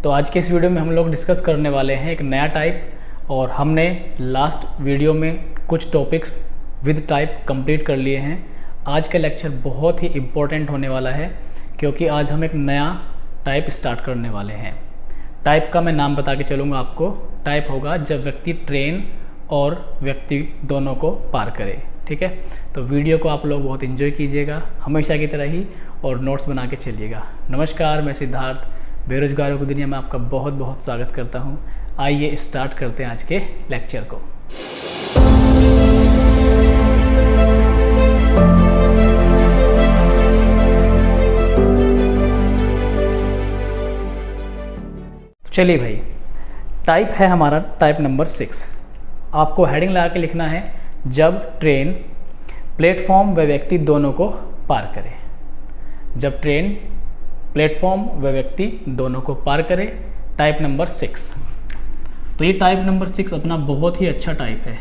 तो आज के इस वीडियो में हम लोग डिस्कस करने वाले हैं एक नया टाइप, और हमने लास्ट वीडियो में कुछ टॉपिक्स विद टाइप कंप्लीट कर लिए हैं। आज का लेक्चर बहुत ही इम्पोर्टेंट होने वाला है क्योंकि आज हम एक नया टाइप स्टार्ट करने वाले हैं। टाइप का मैं नाम बता के चलूँगा आपको। टाइप होगा जब व्यक्ति ट्रेन और व्यक्ति दोनों को पार करे। ठीक है, तो वीडियो को आप लोग बहुत एंजॉय कीजिएगा हमेशा की तरह ही, और नोट्स बना के चलिएगा। नमस्कार, मैं सिद्धार्थ बेरोजगारों की दुनिया में आपका बहुत बहुत स्वागत करता हूं। आइए स्टार्ट करते हैं आज के लेक्चर को। चलिए भाई, टाइप है हमारा टाइप नंबर 6। आपको हेडिंग लगा के लिखना है जब ट्रेन प्लेटफॉर्म व व्यक्ति दोनों को पार करे। जब ट्रेन प्लेटफॉर्म व व्यक्ति दोनों को पार करे, टाइप नंबर 6। तो ये टाइप नंबर 6 अपना बहुत ही अच्छा टाइप है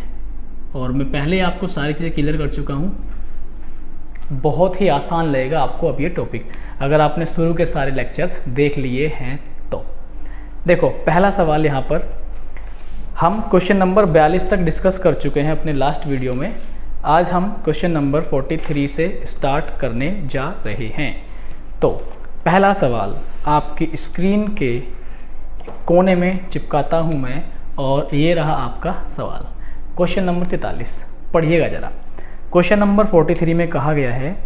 और मैं पहले आपको सारी चीज़ें क्लियर कर चुका हूँ। बहुत ही आसान लगेगा आपको अब ये टॉपिक, अगर आपने शुरू के सारे लेक्चर्स देख लिए हैं तो। देखो, पहला सवाल यहाँ पर हम क्वेश्चन नंबर 42 तक डिस्कस कर चुके हैं अपने लास्ट वीडियो में। आज हम क्वेश्चन नंबर 43 से स्टार्ट करने जा रहे हैं। तो पहला सवाल आपकी स्क्रीन के कोने में चिपकाता हूं मैं, और ये रहा आपका सवाल। क्वेश्चन नंबर 43 पढ़िएगा ज़रा। क्वेश्चन नंबर 43 में कहा गया है,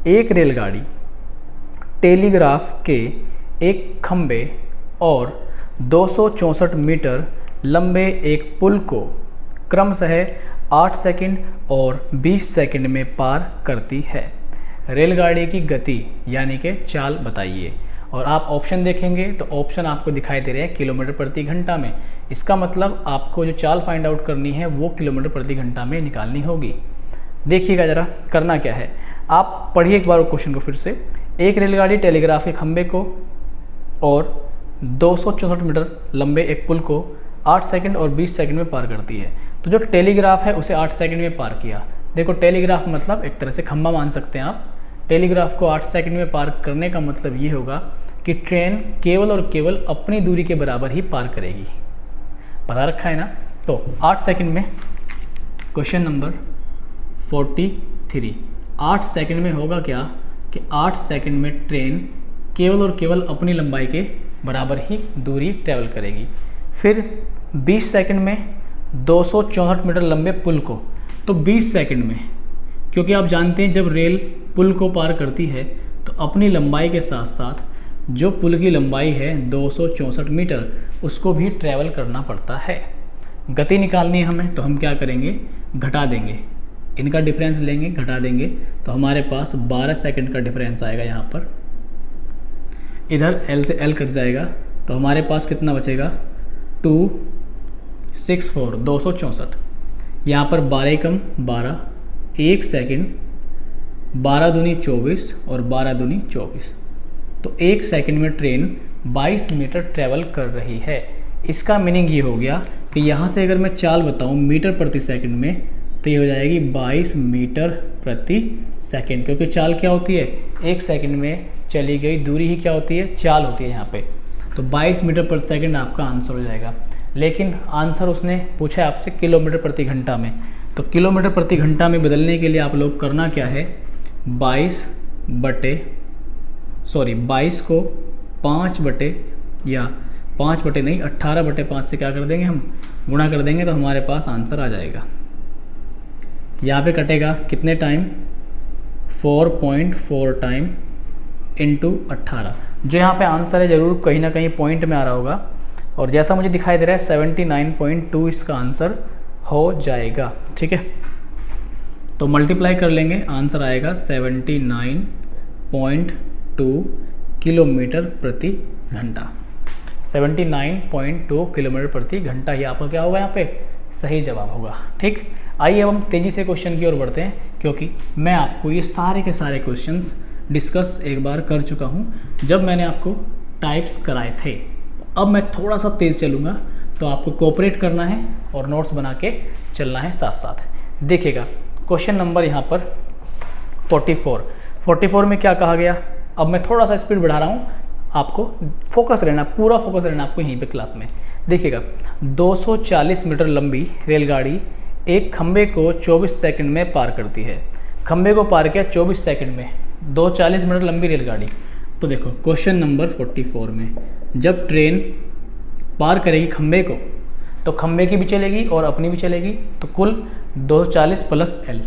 एक रेलगाड़ी टेलीग्राफ के एक खंबे और 264 मीटर लंबे एक पुल को क्रमशः 8 सेकंड और 20 सेकंड में पार करती है। रेलगाड़ी की गति यानी कि चाल बताइए। और आप ऑप्शन देखेंगे तो ऑप्शन आपको दिखाई दे रहे हैं किलोमीटर प्रति घंटा में। इसका मतलब आपको जो चाल फाइंड आउट करनी है वो किलोमीटर प्रति घंटा में निकालनी होगी। देखिएगा ज़रा करना क्या है, आप पढ़िए एक बार क्वेश्चन को फिर से। एक रेलगाड़ी टेलीग्राफ के खंभे को और 264 मीटर लंबे एक पुल को 8 सेकंड और 20 सेकंड में पार करती है। तो जो टेलीग्राफ है उसे 8 सेकंड में पार किया। देखो, टेलीग्राफ मतलब एक तरह से खंभा मान सकते हैं आप। टेलीग्राफ को 8 सेकंड में पार करने का मतलब ये होगा कि ट्रेन केवल और केवल अपनी दूरी के बराबर ही पार करेगी। पता रखा है ना। तो 8 सेकंड में, क्वेश्चन नंबर 43, 8 सेकंड में होगा क्या कि 8 सेकंड में ट्रेन केवल और केवल अपनी लंबाई के बराबर ही दूरी ट्रेवल करेगी। फिर 20 सेकंड में 264 मीटर लंबे पुल को, तो 20 सेकंड में, क्योंकि आप जानते हैं जब रेल पुल को पार करती है तो अपनी लंबाई के साथ साथ जो पुल की लंबाई है 264 मीटर उसको भी ट्रैवल करना पड़ता है। गति निकालनी है हमें, तो हम क्या करेंगे, घटा देंगे। इनका डिफरेंस लेंगे, घटा देंगे, तो हमारे पास 12 सेकंड का डिफरेंस आएगा। यहाँ पर इधर L से L कट जाएगा, तो हमारे पास कितना बचेगा, 264, 264। यहाँ पर 12 कम 12, 1 सेकंड, 12 दूनी 24 और 12 दूनी 24। तो 1 सेकंड में ट्रेन 22 मीटर ट्रैवल कर रही है। इसका मीनिंग ये हो गया कि यहाँ से अगर मैं चाल बताऊँ मीटर प्रति सेकंड में, तो ये हो जाएगी 22 मीटर प्रति सेकंड, क्योंकि चाल क्या होती है, 1 सेकंड में चली गई दूरी ही क्या होती है, चाल होती है यहाँ पे। तो 22 मीटर प्रति सेकंड आपका आंसर हो जाएगा। लेकिन आंसर उसने पूछा है आपसे किलोमीटर प्रति घंटा में, तो किलोमीटर प्रति घंटा में बदलने के लिए आप लोग करना क्या है, 22 को 5 बटे, या 5 बटे नहीं 18/5 से क्या कर देंगे, हम गुणा कर देंगे, तो हमारे पास आंसर आ जाएगा। यहाँ पे कटेगा कितने टाइम, 4.4 टाइम इंटू 18। जो यहाँ पे आंसर है ज़रूर कहीं ना कहीं पॉइंट में आ रहा होगा, और जैसा मुझे दिखाई दे रहा है 79.2 इसका आंसर हो जाएगा। ठीक है, तो मल्टीप्लाई कर लेंगे, आंसर आएगा 79.2 किलोमीटर प्रति घंटा। 79.2 किलोमीटर प्रति घंटा ही आपका क्या होगा, यहाँ पे सही जवाब होगा। ठीक, आइए अब हम तेज़ी से क्वेश्चन की ओर बढ़ते हैं, क्योंकि मैं आपको ये सारे के सारे क्वेश्चंस डिस्कस एक बार कर चुका हूँ जब मैंने आपको टाइप्स कराए थे। अब मैं थोड़ा सा तेज़ चलूँगा, तो आपको कोऑपरेट करना है और नोट्स बना के चलना है साथ साथ। देखिएगा क्वेश्चन नंबर यहाँ पर 44 में क्या कहा गया। अब मैं थोड़ा सा स्पीड बढ़ा रहा हूँ आपको फोकस रहना, पूरा फोकस रहना आपको यहीं पे क्लास में। देखिएगा 240 मीटर लंबी रेलगाड़ी एक खंबे को 24 सेकंड में पार करती है। खंबे को पार किया 24 सेकंड में, 240 मीटर लंबी रेलगाड़ी। तो देखो क्वेश्चन नंबर 44 में जब ट्रेन पार करेगी खंबे को, तो खंबे की भी चलेगी और अपनी भी चलेगी, तो कुल 240 प्लस एल,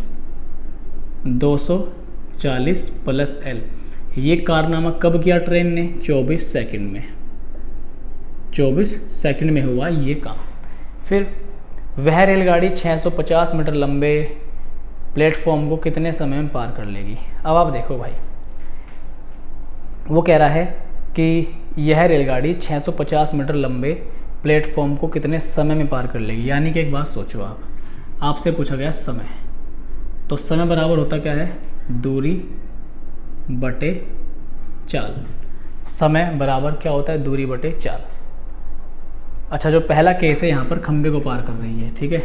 240 प्लस एल। ये कारनामा कब किया ट्रेन ने? 24 सेकंड में, 24 सेकंड में हुआ ये काम। फिर वह रेलगाड़ी 650 मीटर लंबे प्लेटफॉर्म को कितने समय में पार कर लेगी? अब आप देखो भाई, वो कह रहा है कि यह रेलगाड़ी 650 मीटर लंबे प्लेटफॉर्म को कितने समय में पार कर लेगी। यानी कि एक बात सोचो आप, आपसे पूछा गया समय, तो समय बराबर होता क्या है? दूरी बटे चाल। समय बराबर क्या होता है? दूरी बटे चाल। अच्छा, जो पहला केस है यहाँ पर खंबे को पार कर रही है, ठीक है,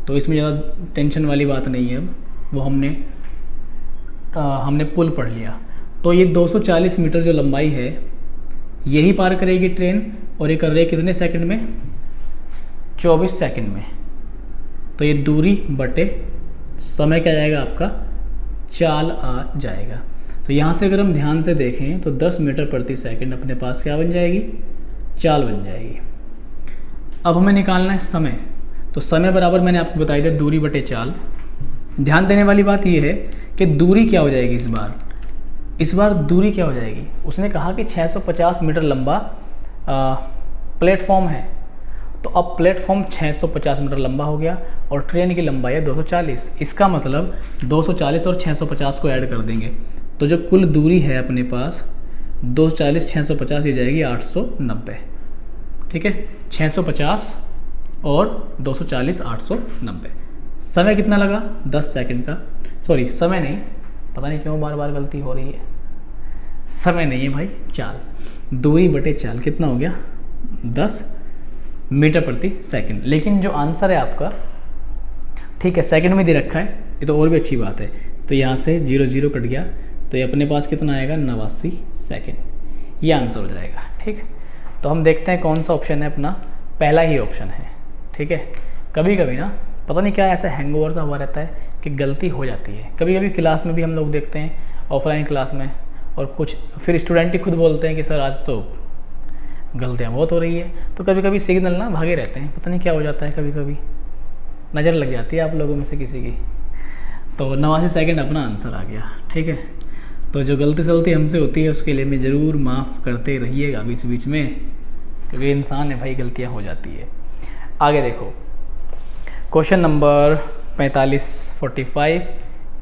तो इसमें ज़्यादा टेंशन वाली बात नहीं है। अब वो हमने पुल पढ़ लिया। तो ये 240 मीटर जो लंबाई है यही पार करेगी ट्रेन, और ये कर रही है कितने सेकंड में? 24 सेकंड में। तो ये दूरी बटे समय क्या जाएगा आपका? चाल आ जाएगा। तो यहाँ से अगर हम ध्यान से देखें तो 10 मीटर प्रति सेकंड अपने पास क्या बन जाएगी? चाल बन जाएगी। अब हमें निकालना है समय। तो समय बराबर मैंने आपको बताई दिया दूरी बटे चाल। ध्यान देने वाली बात यह है कि दूरी क्या हो जाएगी इस बार दूरी क्या हो जाएगी? उसने कहा कि 650 मीटर लंबा प्लेटफॉर्म है, तो अब प्लेटफॉर्म 650 मीटर लंबा हो गया और ट्रेन की लंबाई है 240। इसका मतलब 240 और 650 को ऐड कर देंगे, तो जो कुल दूरी है अपने पास 240 650 ये जाएगी 890। ठीक है, 650 और 240 890। समय कितना लगा? 10 सेकंड का। सॉरी, समय नहीं, पता नहीं क्यों बार बार गलती हो रही है। समय नहीं है भाई, चाल। दूरी बटे चाल कितना हो गया? 10 मीटर प्रति सेकंड। लेकिन जो आंसर है आपका, ठीक है, सेकंड में दे रखा है, ये तो और भी अच्छी बात है। तो यहाँ से 0 0 कट गया, तो ये अपने पास कितना आएगा? 89 सेकंड। ये आंसर हो जाएगा। ठीक, तो हम देखते हैं कौन सा ऑप्शन है अपना। पहला ही ऑप्शन है। ठीक है, कभी कभी ना पता नहीं क्या ऐसा हैंगओवर सा हुआ रहता है कि गलती हो जाती है। कभी कभी क्लास में भी हम लोग देखते हैं, ऑफलाइन क्लास में, और कुछ फिर स्टूडेंट ही खुद बोलते हैं कि सर आज तो गलतियाँ बहुत हो रही है। तो कभी कभी सिग्नल ना भागे रहते हैं, पता नहीं क्या हो जाता है, कभी कभी नज़र लग जाती है आप लोगों में से किसी की। तो 89 सेकंड अपना आंसर आ गया। ठीक है, तो जो गलती सलती हमसे होती है उसके लिए मैं ज़रूर माफ़ करते रहिएगा बीच बीच में, क्योंकि इंसान है भाई, गलतियाँ हो जाती है। आगे देखो, क्वेश्चन नंबर 45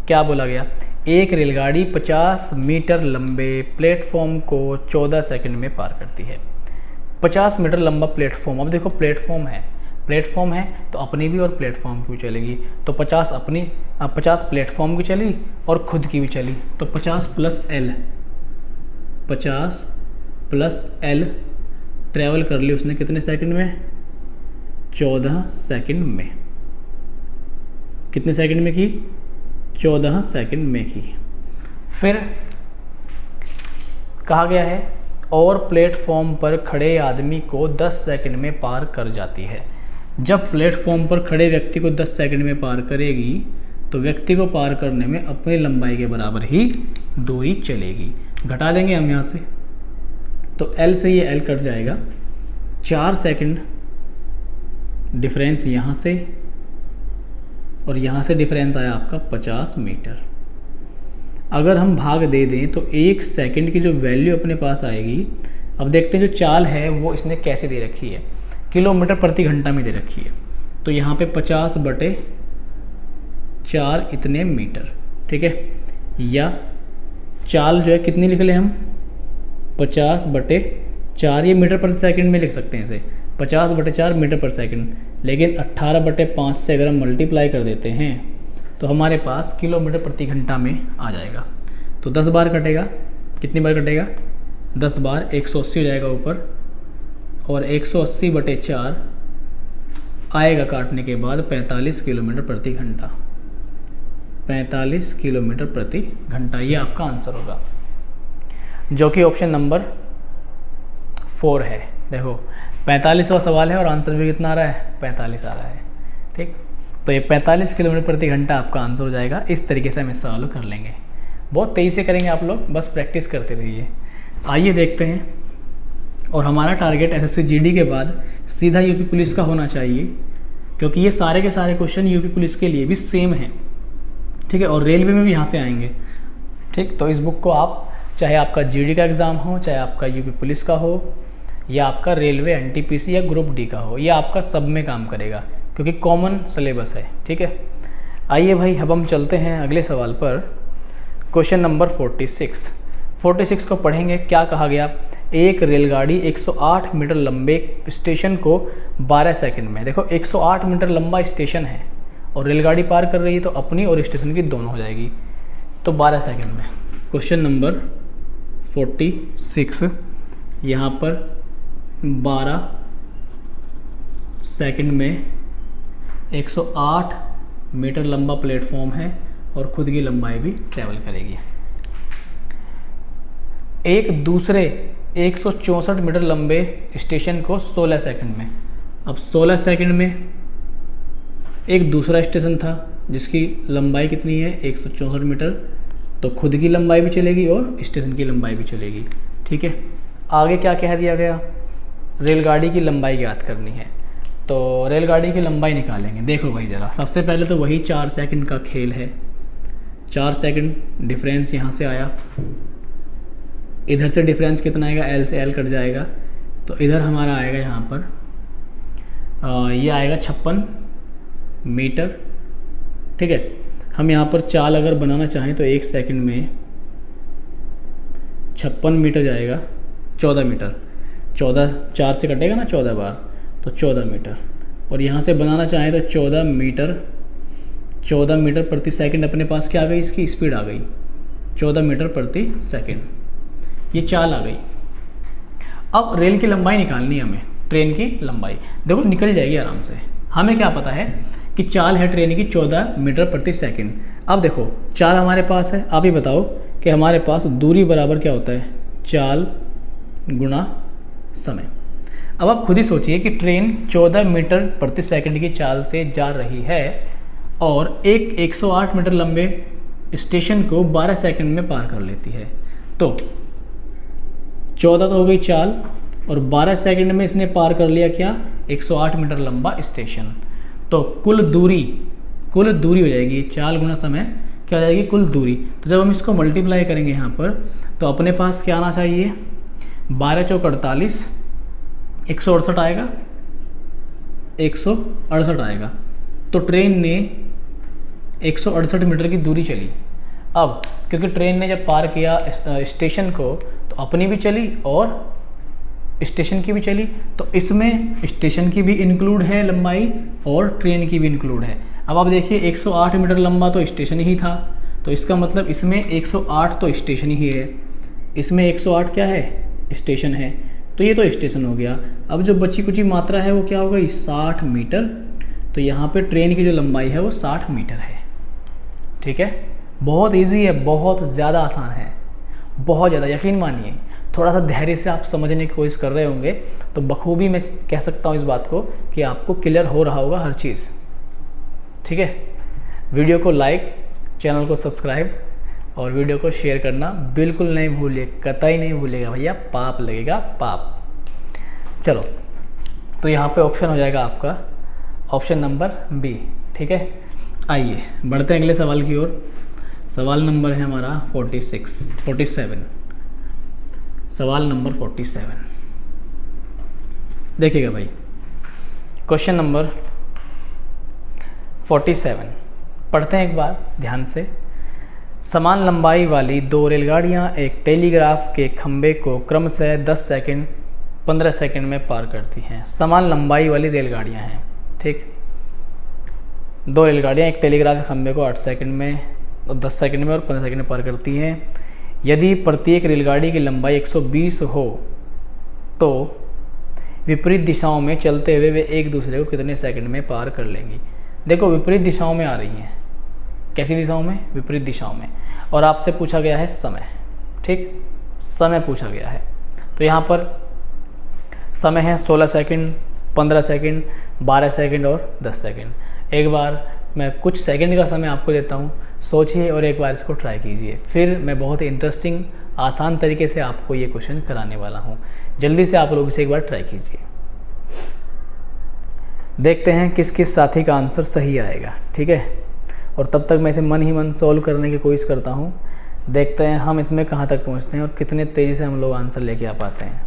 क्या बोला गया? एक रेलगाड़ी 50 मीटर लंबे प्लेटफॉर्म को 14 सेकंड में पार करती है। 50 मीटर लंबा प्लेटफॉर्म, अब देखो प्लेटफॉर्म है तो अपनी भी और प्लेटफॉर्म की भी चलेगी। तो 50 अपनी, 50 प्लेटफॉर्म की चली और खुद की भी चली, तो 50 प्लस एल ट्रैवल कर ली उसने कितने सेकंड में? 14 सेकंड में। कितने सेकंड में की? 14 सेकंड में की। फिर कहा गया है और प्लेटफॉर्म पर खड़े आदमी को 10 सेकंड में पार कर जाती है। जब प्लेटफॉर्म पर खड़े व्यक्ति को 10 सेकंड में पार करेगी तो व्यक्ति को पार करने में अपनी लंबाई के बराबर ही दूरी चलेगी। घटा देंगे हम यहाँ से, तो L से ये L कट जाएगा। 4 सेकंड डिफरेंस यहाँ से, और यहाँ से डिफरेंस आया आपका 50 मीटर। अगर हम भाग दे दें तो 1 सेकंड की जो वैल्यू अपने पास आएगी, अब देखते हैं जो चाल है वो इसने कैसे दे रखी है, किलोमीटर प्रति घंटा में दे रखी है। तो यहाँ पे 50 बटे 4 इतने मीटर। ठीक है, या चाल जो है कितनी लिख लें हम? 50 बटे 4, ये मीटर प्रति सेकंड में लिख सकते हैं इसे, 50 बटे 4 मीटर पर सेकंड। लेकिन 18 बटे 5 से अगर हम मल्टीप्लाई कर देते हैं तो हमारे पास किलोमीटर प्रति घंटा में आ जाएगा। तो 10 बार कटेगा, कितनी बार कटेगा? 10 बार, 180 हो जाएगा ऊपर, और 180 बटे 4 आएगा काटने के बाद 45 किलोमीटर प्रति घंटा। 45 किलोमीटर प्रति घंटा, ये आपका आंसर होगा, जो कि ऑप्शन नंबर 4 है। देखो 45वां सवाल है और आंसर भी कितना आ रहा है, 45 आ रहा है। ठीक, तो ये 45 किलोमीटर प्रति घंटा आपका आंसर हो जाएगा। इस तरीके से हम इस सवाल को कर लेंगे, बहुत तेज़ी से करेंगे आप लोग, बस प्रैक्टिस करते रहिए। आइए देखते हैं। और हमारा टारगेट एसएससी जीडी के बाद सीधा यूपी पुलिस का होना चाहिए, क्योंकि ये सारे के सारे क्वेश्चन यूपी पुलिस के लिए भी सेम हैं। ठीक है, और रेलवे में भी यहाँ से आएंगे। ठीक, तो इस बुक को आप, चाहे आपका जीडी का एग्ज़ाम हो, चाहे आपका यूपी पुलिस का हो, या आपका रेलवे एनटीपीसी या ग्रुप डी का हो, या आपका सब में काम करेगा, क्योंकि कॉमन सिलेबस है। ठीक है, आइए भाई अब हम चलते हैं अगले सवाल पर। क्वेश्चन नंबर 46 को पढ़ेंगे। क्या कहा गया, एक रेलगाड़ी 108 मीटर लंबे स्टेशन को 12 सेकंड में, देखो 108 मीटर लंबा स्टेशन है और रेलगाड़ी पार कर रही है, तो अपनी और स्टेशन की दोनों हो जाएगी, तो 12 सेकंड में। क्वेश्चन नंबर 46, यहाँ पर 12 सेकंड में 108 मीटर लंबा प्लेटफॉर्म है और खुद की लंबाई भी ट्रैवल करेगी। एक दूसरे 164 मीटर लंबे स्टेशन को 16 सेकंड में। अब 16 सेकंड में एक दूसरा स्टेशन था जिसकी लंबाई कितनी है, 164 मीटर, तो खुद की लंबाई भी चलेगी और स्टेशन की लंबाई भी चलेगी। ठीक है, आगे क्या कह दिया गया, रेलगाड़ी की लंबाई ज्ञात करनी है, तो रेलगाड़ी की लंबाई निकालेंगे। देखो भाई ज़रा, सबसे पहले तो वही 4 सेकंड का खेल है। 4 सेकंड डिफरेंस यहाँ से आया, इधर से डिफरेंस कितना आएगा, L से L कट जाएगा, तो इधर हमारा आएगा यहाँ पर ये आएगा 56 मीटर। ठीक है, हम यहाँ पर चाल अगर बनाना चाहें तो 1 सेकंड में 56 मीटर जाएगा, 14 मीटर, 14 4 से कटेगा ना 14 बार, तो 14 मीटर। और यहाँ से बनाना चाहें तो 14 मीटर प्रति सेकंड अपने पास क्या आ गई, इसकी स्पीड आ गई 14 मीटर प्रति सेकंड, ये चाल आ गई। अब रेल की लंबाई निकालनी है हमें, ट्रेन की लंबाई देखो निकल जाएगी आराम से। हमें क्या पता है कि चाल है ट्रेन की 14 मीटर प्रति सेकंड। अब देखो चाल हमारे पास है, आप ही बताओ कि हमारे पास दूरी बराबर क्या होता है, चाल गुणा समय। अब आप खुद ही सोचिए कि ट्रेन 14 मीटर प्रति सेकंड की चाल से जा रही है और एक 108 मीटर लंबे स्टेशन को 12 सेकंड में पार कर लेती है, तो 14 तो हो गई चाल और 12 सेकंड में इसने पार कर लिया क्या, 108 मीटर लंबा स्टेशन। तो कुल दूरी हो जाएगी, चाल गुना समय क्या हो जाएगी, कुल दूरी। तो जब हम इसको मल्टीप्लाई करेंगे यहाँ पर, तो अपने पास क्या आना चाहिए, 12 चौक 48, 168 आएगा, 168 आएगा। तो ट्रेन ने 168 मीटर की दूरी चली। अब क्योंकि ट्रेन ने जब पार किया स्टेशन को, तो अपनी भी चली और स्टेशन की भी चली, तो इसमें स्टेशन की भी इंक्लूड है लंबाई और ट्रेन की भी इंक्लूड है। अब आप देखिए 108 मीटर लंबा तो स्टेशन ही था, तो इसका मतलब इसमें 108 तो स्टेशन ही है, इसमें 108 क्या है, स्टेशन है, तो ये तो स्टेशन हो गया। अब जो बची कुची मात्रा है वो क्या हो गई, 60 मीटर। तो यहाँ पे ट्रेन की जो लंबाई है वो 60 मीटर है। ठीक है, बहुत इजी है, बहुत ज़्यादा आसान है, बहुत ज़्यादा, यकीन मानिए। थोड़ा सा धैर्य से आप समझने की कोशिश कर रहे होंगे तो बखूबी मैं कह सकता हूँ इस बात को कि आपको क्लियर हो रहा होगा हर चीज़। ठीक है, वीडियो को लाइक, चैनल को सब्सक्राइब और वीडियो को शेयर करना बिल्कुल नहीं भूलिए, कतई नहीं भूलिएगा भैया, पाप लगेगा, पाप। चलो, तो यहाँ पे ऑप्शन हो जाएगा आपका ऑप्शन नंबर बी। ठीक है, आइए बढ़ते हैं अगले सवाल की ओर। सवाल नंबर है हमारा 47। सवाल नंबर 47 देखिएगा भाई, क्वेश्चन नंबर 47 पढ़ते हैं एक बार ध्यान से। समान लंबाई वाली 2 रेलगाड़ियां एक टेलीग्राफ के खंभे को क्रमशः 10 सेकंड 15 सेकंड में पार करती हैं। समान लंबाई वाली रेलगाड़ियां हैं, ठीक। 2 रेलगाड़ियां एक टेलीग्राफ के खंभे को 8 सेकंड में, 10 सेकंड में और 15 सेकंड में पार करती हैं। यदि प्रत्येक रेलगाड़ी की लंबाई 120 हो तो विपरीत दिशाओं में चलते हुए वे एक दूसरे को कितने सेकंड में पार कर लेंगी। देखो विपरीत दिशाओं में आ रही हैं, कैसी दिशाओं में, विपरीत दिशाओं में, और आपसे पूछा गया है समय, ठीक, समय पूछा गया है। तो यहाँ पर समय है 16 सेकंड, 15 सेकंड, 12 सेकंड और 10 सेकंड। एक बार मैं कुछ सेकंड का समय आपको देता हूँ, सोचिए और एक बार इसको ट्राई कीजिए। फिर मैं बहुत ही इंटरेस्टिंग आसान तरीके से आपको ये क्वेश्चन कराने वाला हूँ। जल्दी से आप लोग इसे एक बार ट्राई कीजिए। देखते हैं किस किस साथी का आंसर सही आएगा, ठीक है। और तब तक मैं इसे मन ही मन सॉल्व करने की कोशिश करता हूँ। देखते हैं हम इसमें कहाँ तक पहुँचते हैं और कितने तेज़ी से हम लोग आंसर लेके आ पाते हैं।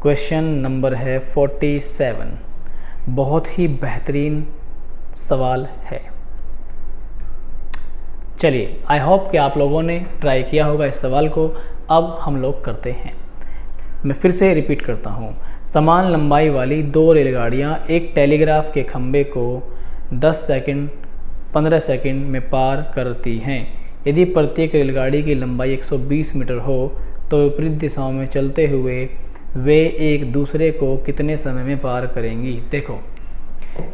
क्वेश्चन नंबर है 47। बहुत ही बेहतरीन सवाल है। चलिए, आई होप कि आप लोगों ने ट्राई किया होगा इस सवाल को। अब हम लोग करते हैं। मैं फिर से रिपीट करता हूँ। समान लंबाई वाली 2 रेलगाड़ियाँ एक टेलीग्राफ के खंभे को 10 सेकंड 15 सेकंड में पार करती हैं। यदि प्रत्येक रेलगाड़ी की लंबाई 120 मीटर हो तो विपरीत दिशाओं में चलते हुए वे एक दूसरे को कितने समय में पार करेंगी। देखो,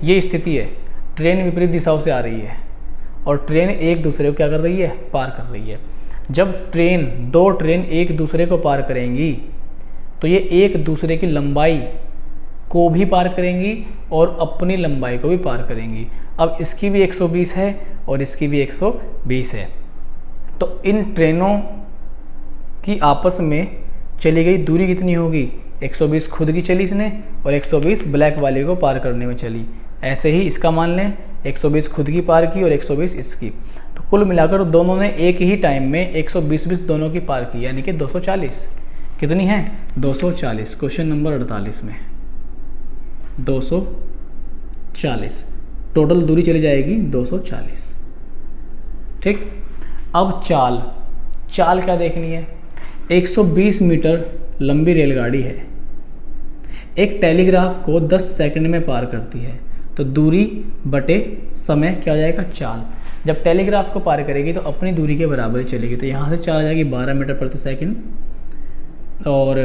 ये स्थिति है, ट्रेन विपरीत दिशाओं से आ रही है और ट्रेन एक दूसरे को क्या कर रही है, पार कर रही है। जब दो ट्रेन एक दूसरे को पार करेंगी तो ये एक दूसरे की लंबाई को भी पार करेंगी और अपनी लंबाई को भी पार करेंगी। अब इसकी भी 120 है और इसकी भी 120 है, तो इन ट्रेनों की आपस में चली गई दूरी कितनी होगी, 120 खुद की चली इसने और 120 ब्लैक वाली को पार करने में चली। ऐसे ही इसका मान लें, 120 खुद की पार की और 120 इसकी, तो कुल मिलाकर दोनों ने एक ही टाइम में 120 दोनों की पार की, यानी कि 240। कितनी है, 240। क्वेश्चन नंबर 48 में 240 टोटल दूरी चली जाएगी 240। ठीक, अब चाल क्या देखनी है। 120 मीटर लंबी रेलगाड़ी है, एक टेलीग्राफ को 10 सेकंड में पार करती है, तो दूरी बटे समय क्या हो जाएगा, चाल। जब टेलीग्राफ को पार करेगी तो अपनी दूरी के बराबर ही चलेगी, तो यहाँ से चाल आ जाएगी 12 मीटर प्रति सेकंड। और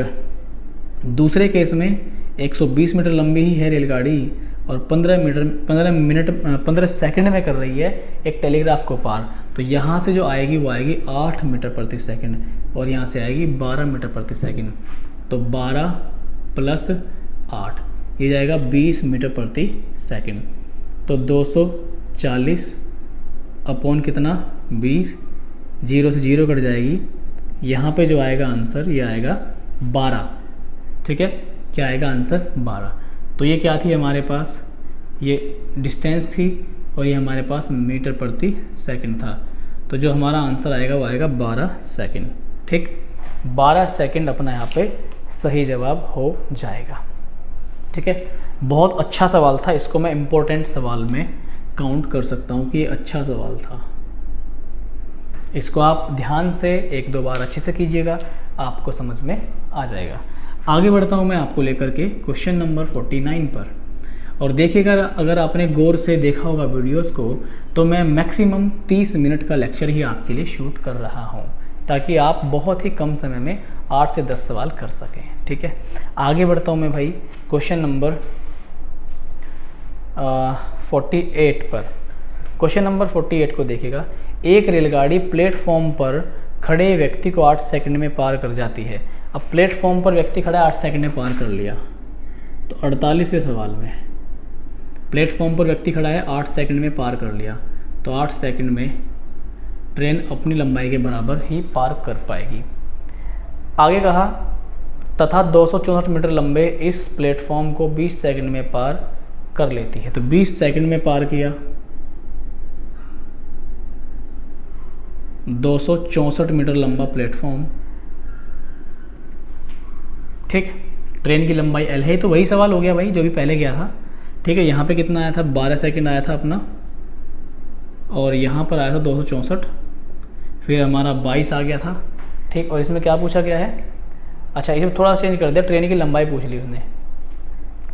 दूसरे केस में 120 मीटर लंबी ही है रेलगाड़ी और 15 सेकंड में कर रही है एक टेलीग्राफ को पार, तो यहाँ से जो आएगी वो आएगी 8 मीटर प्रति सेकंड और यहाँ से आएगी 12 मीटर प्रति सेकंड, तो 12 प्लस 8 ये जाएगा 20 मीटर प्रति सेकंड। तो 240 अपॉन कितना, 20, 0 से 0 कट जाएगी। यहाँ पे जो आएगा आंसर ये आएगा 12। ठीक है, क्या आएगा आंसर, 12। तो ये क्या थी हमारे पास, ये डिस्टेंस थी और ये हमारे पास मीटर प्रति सेकंड था, तो जो हमारा आंसर आएगा वो आएगा 12 सेकंड। ठीक, 12 सेकंड अपना यहाँ पे सही जवाब हो जाएगा। ठीक है, बहुत अच्छा सवाल था, इसको मैं इम्पोर्टेंट सवाल में काउंट कर सकता हूँ कि ये अच्छा सवाल था। इसको आप ध्यान से 1-2 बार अच्छे से कीजिएगा, आपको समझ में आ जाएगा। आगे बढ़ता हूँ मैं आपको लेकर के क्वेश्चन नंबर 49 पर। और देखिएगा, अगर आपने गौर से देखा होगा वीडियोस को, तो मैं मैक्सिमम 30 मिनट का लेक्चर ही आपके लिए शूट कर रहा हूँ, ताकि आप बहुत ही कम समय में 8 से 10 सवाल कर सकें। ठीक है, आगे बढ़ता हूँ मैं भाई क्वेश्चन नंबर 48 पर। क्वेश्चन नंबर 48 को देखिएगा। एक रेलगाड़ी प्लेटफॉर्म पर खड़े व्यक्ति को 8 सेकंड में पार कर जाती है। अब प्लेटफॉर्म पर व्यक्ति खड़ा 8 सेकंड में पार कर लिया, तो 48वें सवाल में प्लेटफॉर्म पर व्यक्ति खड़ा है, 8 सेकंड में पार कर लिया, तो 8 सेकंड में ट्रेन अपनी लंबाई के बराबर ही पार कर पाएगी। आगे कहा, तथा 264 मीटर लंबे इस प्लेटफॉर्म को 20 सेकंड में पार कर लेती है, तो 20 सेकंड में पार किया। 264 मीटर लंबा प्लेटफॉर्म। ठीक, ट्रेन की लंबाई L है, तो वही सवाल हो गया भाई जो भी पहले गया था। ठीक है, यहाँ पे कितना आया था, 12 सेकंड आया था अपना, और यहाँ पर आया था 264, फिर हमारा 22 आ गया था। ठीक, और इसमें क्या पूछा गया है, अच्छा इसमें थोड़ा चेंज कर दिया, ट्रेन की लंबाई पूछ ली उसने।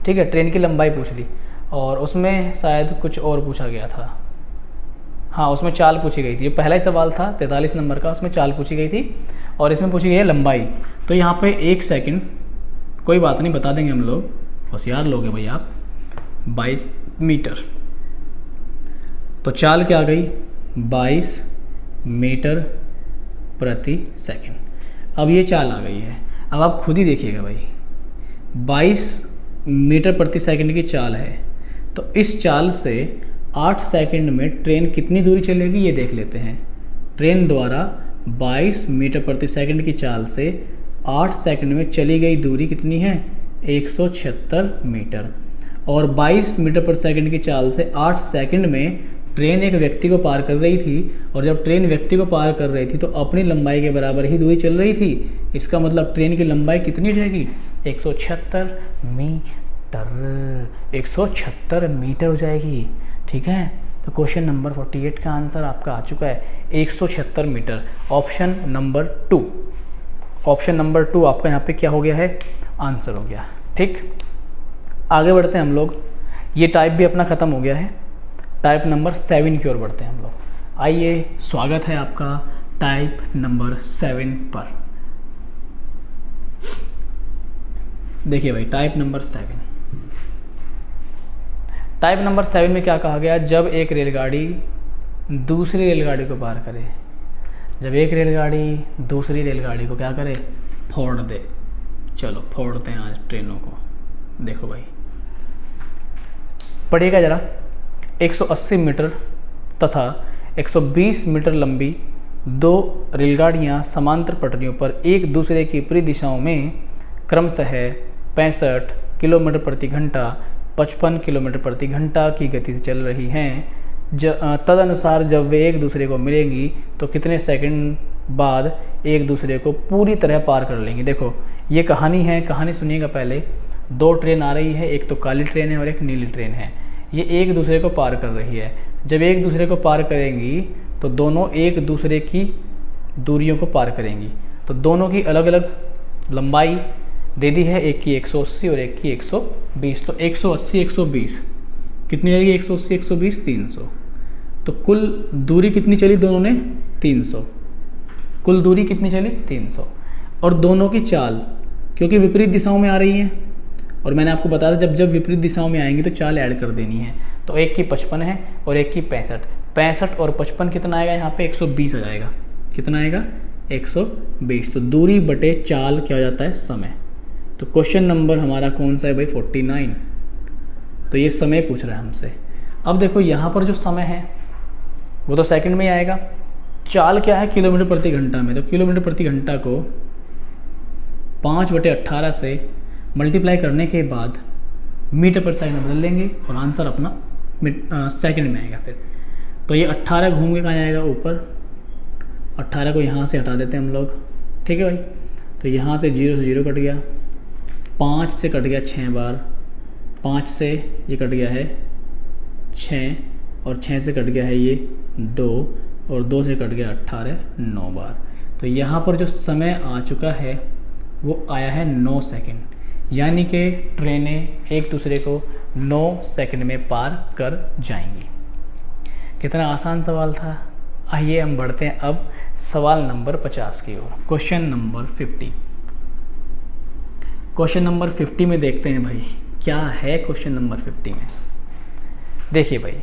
ठीक है, ट्रेन की लंबाई पूछ ली, और उसमें शायद कुछ और पूछा गया था। हाँ, उसमें चाल पूछी गई थी। ये पहला ही सवाल था 43 नंबर का, उसमें चाल पूछी गई थी और इसमें पूछी गई है लंबाई। तो यहाँ पे 1 सेकंड, कोई बात नहीं, बता देंगे हम लोग, होशियार लोग हैं भाई आप। 22 मीटर, तो चाल क्या आ गई, 22 मीटर प्रति सेकंड। अब ये चाल आ गई है। अब आप खुद ही देखिएगा भाई, 22 मीटर प्रति सेकंड की चाल है, तो इस चाल से 8 सेकंड में ट्रेन कितनी दूरी चलेगी ये देख लेते हैं। ट्रेन द्वारा 22 मीटर प्रति सेकंड की चाल से 8 सेकंड में चली गई दूरी कितनी है? 176 मीटर। और 22 मीटर प्रति सेकंड की चाल से 8 सेकंड में ट्रेन एक व्यक्ति को पार कर रही थी, और जब ट्रेन व्यक्ति को पार कर रही थी तो अपनी लंबाई के बराबर ही दूरी चल रही थी। इसका मतलब ट्रेन की लंबाई कितनी हो जाएगी? 176 मीटर। 176 मीटर हो जाएगी। ठीक है, तो क्वेश्चन नंबर 48 का आंसर आपका आ चुका है 176 meter. Option number 2, option number 2 आपका यहाँ पे क्या हो गया है? आंसर हो गया। ठीक, आगे बढ़ते हैं हम लोग। ये टाइप भी अपना ख़त्म हो गया है। टाइप नंबर 7 की ओर बढ़ते हैं हम लोग। आइए, स्वागत है आपका टाइप नंबर 7 पर। देखिए भाई, टाइप नंबर 7। टाइप नंबर 7 में क्या कहा गया? जब एक रेलगाड़ी दूसरी रेलगाड़ी को पार करे, जब एक रेलगाड़ी दूसरी रेलगाड़ी को क्या करे? फोड़ दे। चलो फोड़ते हैं आज ट्रेनों को। देखो भाई, पढ़िएगा ज़रा। 180 मीटर तथा 120 मीटर लंबी दो रेलगाड़ियां समांतर पटरियों पर एक दूसरे की विपरीत दिशाओं में क्रमशः 65 किलोमीटर प्रति घंटा, 55 किलोमीटर प्रति घंटा की गति से चल रही हैं। तदनुसार जब वे एक दूसरे को मिलेंगी तो कितने सेकंड बाद एक दूसरे को पूरी तरह पार कर लेंगी? देखो ये कहानी है, कहानी सुनिएगा पहले। दो ट्रेन आ रही है, एक तो काली ट्रेन है और एक नीली ट्रेन है। ये एक दूसरे को पार कर रही है। जब एक दूसरे को पार करेंगी तो दोनों एक दूसरे की दूरियों को पार करेंगी। तो दोनों की अलग अलग लंबाई दे दी है, एक की 180 और एक की 120। तो 180 120 कितनी जाएगी? 180 120 300। तो कुल दूरी कितनी चली दोनों ने? 300। कुल दूरी कितनी चली? 300। और दोनों की चाल, क्योंकि विपरीत दिशाओं में आ रही हैं, और मैंने आपको बताया था जब विपरीत दिशाओं में आएंगी तो चाल ऐड कर देनी है। तो एक की 55 है और एक की 65। 65 और 55 कितना आएगा? यहाँ पे 120 आ जाएगा। कितना आएगा? 120। तो दूरी बटे चाल क्या हो जाता है? समय। तो क्वेश्चन नंबर हमारा कौन सा है भाई? 49। तो ये समय पूछ रहा है हमसे। अब देखो यहाँ पर जो समय है वो तो सेकंड में ही आएगा। चाल क्या है? किलोमीटर प्रति घंटा में। तो किलोमीटर प्रति घंटा को 5/18 से मल्टीप्लाई करने के बाद मीटर पर सेकंड में बदल लेंगे और आंसर अपना सेकंड में आएगा। फिर तो ये 18 घूम के कहाँ जाएगा? ऊपर। 18 को यहाँ से हटा देते हैं हम लोग। ठीक है भाई, तो यहाँ से 0 से 0 कट गया, 5 से कट गया 6 बार, 5 से ये कट गया है 6, और 6 से कट गया है ये 2, और 2 से कट गया 18 9 बार। तो यहाँ पर जो समय आ चुका है वो आया है 9 सेकंड। यानी कि ट्रेनें एक दूसरे को 9 सेकंड में पार कर जाएंगी। कितना आसान सवाल था। आइए हम बढ़ते हैं अब सवाल नंबर 50 की ओर। Question number 50। क्वेश्चन नंबर 50 में देखते हैं भाई क्या है क्वेश्चन नंबर 50 में। देखिए भाई,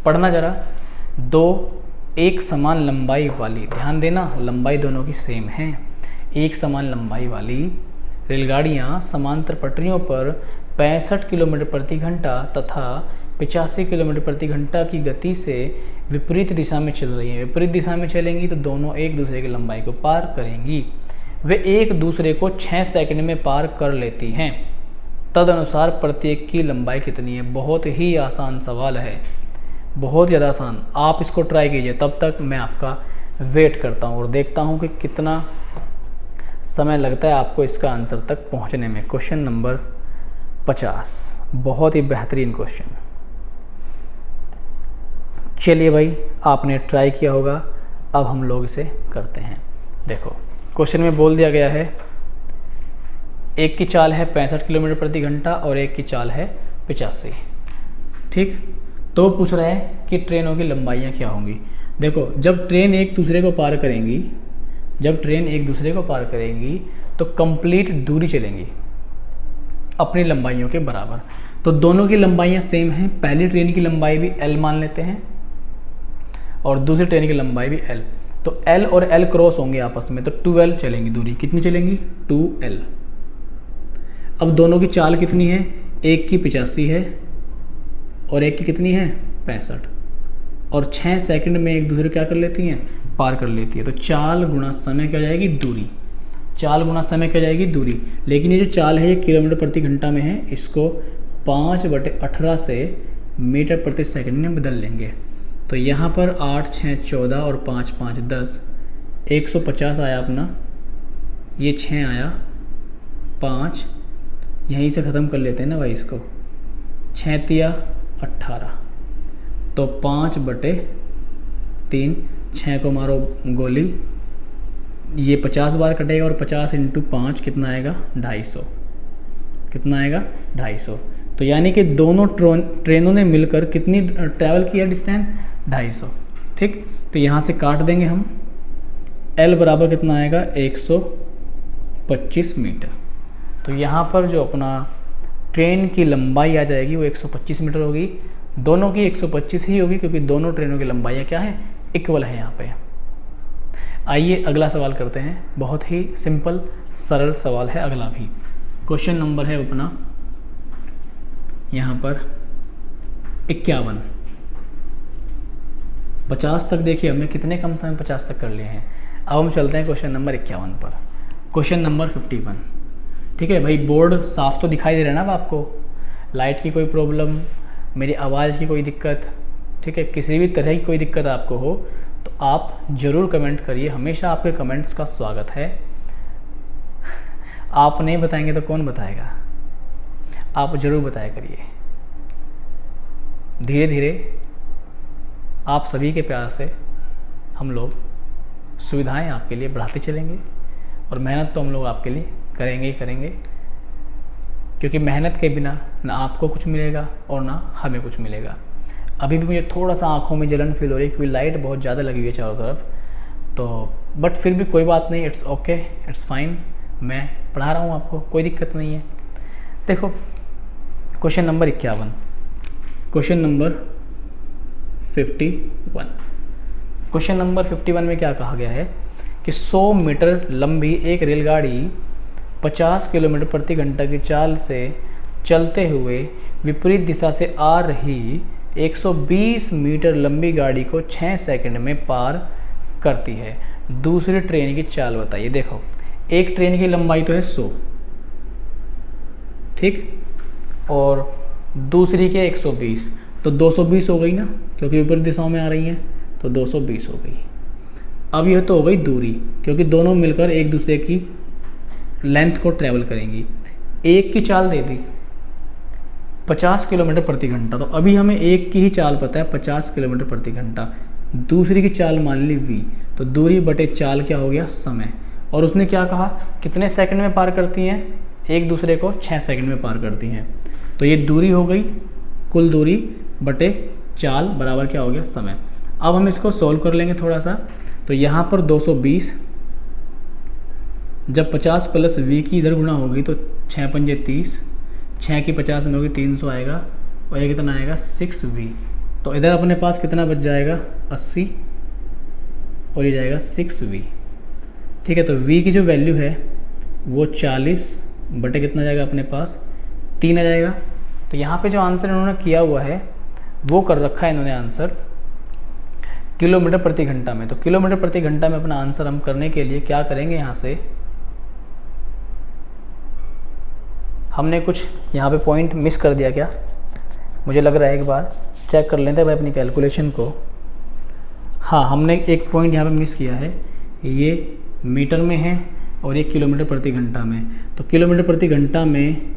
पढ़ना ज़रा। दो एक समान लंबाई वाली, ध्यान देना लंबाई दोनों की सेम है, एक समान लंबाई वाली रेलगाड़ियाँ समांतर पटरियों पर 65 किलोमीटर प्रति घंटा तथा 85 किलोमीटर प्रति घंटा की गति से विपरीत दिशा में चल रही हैं। विपरीत दिशा में चलेंगी तो दोनों एक दूसरे की लंबाई को पार करेंगी। वे एक दूसरे को 6 सेकंड में पार कर लेती हैं। तदनुसार प्रत्येक की लंबाई कितनी है? बहुत ही आसान सवाल है, बहुत ज़्यादा आसान। आप इसको ट्राई कीजिए, तब तक मैं आपका वेट करता हूँ और देखता हूँ कि कितना समय लगता है आपको इसका आंसर तक पहुँचने में। क्वेश्चन नंबर 50, बहुत ही बेहतरीन क्वेश्चन। चलिए भाई, आपने ट्राई किया होगा, अब हम लोग इसे करते हैं। देखो क्वेश्चन में बोल दिया गया है एक की चाल है 65 किलोमीटर प्रति घंटा और एक की चाल है 85। ठीक, तो पूछ रहा है कि ट्रेनों की लंबाइयाँ क्या होंगी। देखो जब ट्रेन एक दूसरे को पार करेंगी, जब ट्रेन एक दूसरे को पार करेंगी तो कंप्लीट दूरी चलेंगी अपनी लंबाइयों के बराबर। तो दोनों की लंबाइयाँ सेम हैं। पहली ट्रेन की लंबाई भी L मान लेते हैं और दूसरी ट्रेन की लंबाई भी L। तो L और L क्रॉस होंगे आपस में, तो 2L चलेंगी दूरी। कितनी चलेंगी? 2L। अब दोनों की चाल कितनी है, एक की 85 है और एक की कितनी है 65, और 6 सेकंड में एक दूसरे क्या कर लेती हैं, पार कर लेती है। तो चाल गुणा समय क्या हो जाएगी, दूरी। चाल गुणा समय क्या हो जाएगी, दूरी। लेकिन ये जो चाल है ये किलोमीटर प्रति घंटा में है, इसको 5/18 से मीटर प्रति सेकंड में बदल लेंगे। तो यहाँ पर 8 6 14 और 5 5 10, 150 आया अपना, ये 6 आया, 5 यहीं से ख़त्म कर लेते हैं ना भाई इसको, 6 तिया 18, तो 5/3, 6 को मारो गोली, ये 50 बार कटेगा और 50 × 5 कितना आएगा, 250। कितना आएगा, 250। तो यानी कि दोनों ट्रेनों ने मिलकर कितनी ट्रैवल किया डिस्टेंस, 250। ठीक, तो यहाँ से काट देंगे हम, L बराबर कितना आएगा, 125 मीटर। तो यहाँ पर जो अपना ट्रेन की लंबाई आ जाएगी वो 125 मीटर होगी। दोनों की 125 ही होगी क्योंकि दोनों ट्रेनों की लंबाइयाँ क्या है, इक्वल है यहाँ पे। आइए अगला सवाल करते हैं, बहुत ही सिंपल सरल सवाल है अगला भी। क्वेश्चन नंबर है अपना यहाँ पर 51। 50 तक देखिए हमने कितने कम समय में 50 तक कर लिए हैं। अब हम चलते हैं क्वेश्चन नंबर 51 पर। क्वेश्चन नंबर 51, ठीक है भाई, बोर्ड साफ तो दिखाई दे रहा है ना अब आपको, लाइट की कोई प्रॉब्लम, मेरी आवाज़ की कोई दिक्कत, ठीक है, किसी भी तरह की कोई दिक्कत आपको हो तो आप ज़रूर कमेंट करिए, हमेशा आपके कमेंट्स का स्वागत है। आप नहीं बताएंगे तो कौन बताएगा, आप ज़रूर बताया करिए। धीरे धीरे आप सभी के प्यार से हम लोग सुविधाएं आपके लिए बढ़ाते चलेंगे और मेहनत तो हम लोग आपके लिए करेंगे ही करेंगे, क्योंकि मेहनत के बिना ना आपको कुछ मिलेगा और ना हमें कुछ मिलेगा। अभी भी मुझे थोड़ा सा आँखों में जलन फील हो रही है क्योंकि लाइट बहुत ज़्यादा लगी हुई है चारों तरफ, तो बट फिर भी कोई बात नहीं, इट्स ओके, इट्स फाइन, मैं पढ़ा रहा हूँ आपको, कोई दिक्कत नहीं है। देखो question number 51, question number 51। Question number 51 में क्या कहा गया है कि 100 मीटर लंबी एक रेलगाड़ी 50 किलोमीटर प्रति घंटा की चाल से चलते हुए विपरीत दिशा से आ रही 120 मीटर लंबी गाड़ी को 6 सेकंड में पार करती है। दूसरी ट्रेन की चाल बताइए। देखो एक ट्रेन की लंबाई तो है 100, ठीक, और दूसरी के 120, तो 220 हो गई ना, क्योंकि विपरीत दिशाओं में आ रही हैं, तो 220 हो गई। अब यह तो हो गई दूरी, क्योंकि दोनों मिलकर एक दूसरे की लेंथ को ट्रैवल करेंगी। एक की चाल दे दी 50 किलोमीटर प्रति घंटा, तो अभी हमें एक की ही चाल पता है 50 किलोमीटर प्रति घंटा। दूसरी की चाल मान ली v, तो दूरी बटे चाल क्या हो गया, समय। और उसने क्या कहा, कितने सेकंड में पार करती हैं, एक दूसरे को 6 सेकंड में पार करती हैं। तो ये दूरी हो गई, कुल दूरी बटे चाल बराबर क्या हो गया, समय। अब हम इसको सॉल्व कर लेंगे थोड़ा सा। तो यहाँ पर 220, जब 50 प्लस v की इधर गुणा होगी तो 6 पंजे 30, 6 की 50 में होगी 300 आएगा, और ये कितना आएगा 6v। तो इधर अपने पास कितना बच जाएगा 80, और ये जाएगा 6v, ठीक है। तो v की जो वैल्यू है वो 40 बटे कितना जाएगा अपने पास 3 आ जाएगा। तो यहाँ पे जो आंसर इन्होंने किया हुआ है वो कर रखा है इन्होंने आंसर किलोमीटर प्रति घंटा में। तो किलोमीटर प्रति घंटा में अपना आंसर हम करने के लिए क्या करेंगे, यहाँ से हमने कुछ यहाँ पे पॉइंट मिस कर दिया क्या, मुझे लग रहा है एक बार चेक कर लेते हैं भाई अपनी कैलकुलेशन को। हाँ, हमने एक पॉइंट यहाँ पे मिस किया है, ये मीटर में है और ये किलोमीटर प्रति घंटा में। तो किलोमीटर प्रति घंटा में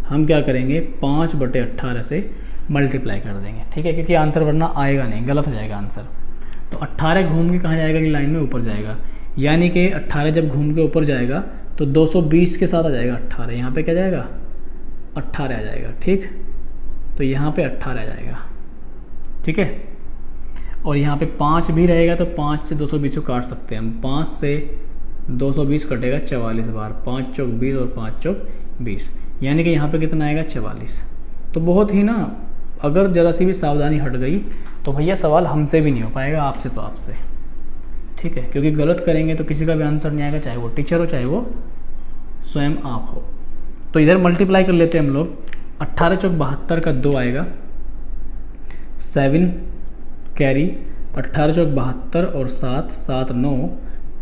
हम क्या करेंगे 5/18 से मल्टीप्लाई कर देंगे, ठीक है, क्योंकि आंसर वरना आएगा नहीं, गलत हो जाएगा आंसर। तो 18 घूम के कहाँ जाएगा, कि लाइन में ऊपर जाएगा, यानी कि 18 जब घूम के ऊपर जाएगा तो 220 के साथ आ जाएगा 18, यहाँ पे क्या जाएगा 18 आ जाएगा, ठीक। तो यहाँ पे 18 आ जाएगा, ठीक है। और यहाँ पे 5 भी रहेगा तो 5 से 220 को काट सकते हैं हम, 5 से 220 कटेगा 44 बार, 5 चौक 20 और 5 चौक 20, यानी कि यहाँ पे कितना आएगा 44। तो बहुत ही ना, अगर ज़रा सी भी सावधानी हट गई तो भैया सवाल हमसे भी नहीं हो पाएगा, आपसे तो आपसे, ठीक है, क्योंकि गलत करेंगे तो किसी का भी आंसर नहीं आएगा, चाहे वो टीचर हो चाहे वो स्वयं आप हो। तो इधर मल्टीप्लाई कर लेते हैं हम लोग। 18 चौक 72 का 2 आएगा, 7 कैरी 18 चौक 72 और 7 7 9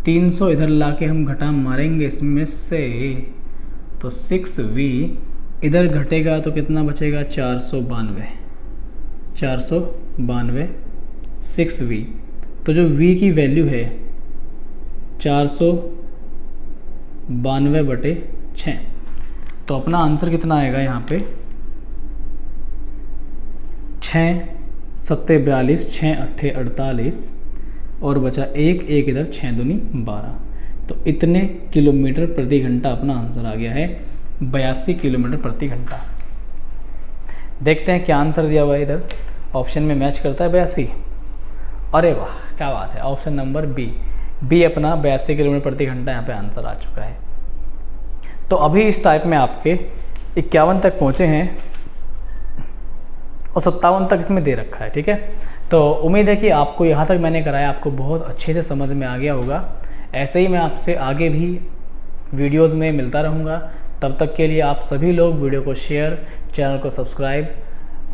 300 इधर लाके हम घटा मारेंगे इसमें से, तो 6v इधर घटेगा तो कितना बचेगा 492 6v। तो जो v की वैल्यू है 492/6, तो अपना आंसर कितना आएगा यहाँ पे 6 7 42 6 8 48 और बचा 1 1 इधर 6 दूनी 12। तो इतने किलोमीटर प्रति घंटा अपना आंसर आ गया है, 82 किलोमीटर प्रति घंटा। देखते हैं क्या आंसर दिया हुआ है इधर, ऑप्शन में मैच करता है 82। अरे वाह क्या बात है, ऑप्शन नंबर बी अपना 82 किलोमीटर प्रति घंटा यहाँ पे आंसर आ चुका है। तो अभी इस टाइप में आपके 51 तक पहुँचे हैं और 57 तक इसमें दे रखा है। ठीक है, तो उम्मीद है कि आपको यहाँ तक मैंने कराया आपको बहुत अच्छे से समझ में आ गया होगा। ऐसे ही मैं आपसे आगे भी वीडियोस में मिलता रहूँगा। तब तक के लिए आप सभी लोग वीडियो को शेयर, चैनल को सब्सक्राइब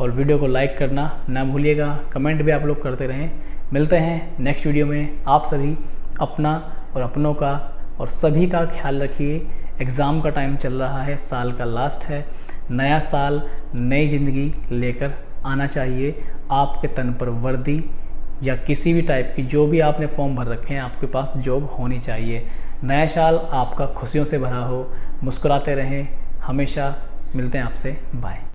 और वीडियो को लाइक करना ना भूलिएगा। कमेंट भी आप लोग करते रहें। मिलते हैं नेक्स्ट वीडियो में। आप सभी अपना और अपनों का और सभी का ख्याल रखिए। एग्ज़ाम का टाइम चल रहा है, साल का लास्ट है। नया साल नई ज़िंदगी लेकर आना चाहिए। आपके तन पर वर्दी या किसी भी टाइप की जो भी आपने फॉर्म भर रखे हैं आपके पास जॉब होनी चाहिए। नया साल आपका खुशियों से भरा हो। मुस्कुराते रहें हमेशा। मिलते हैं आपसे, बाय।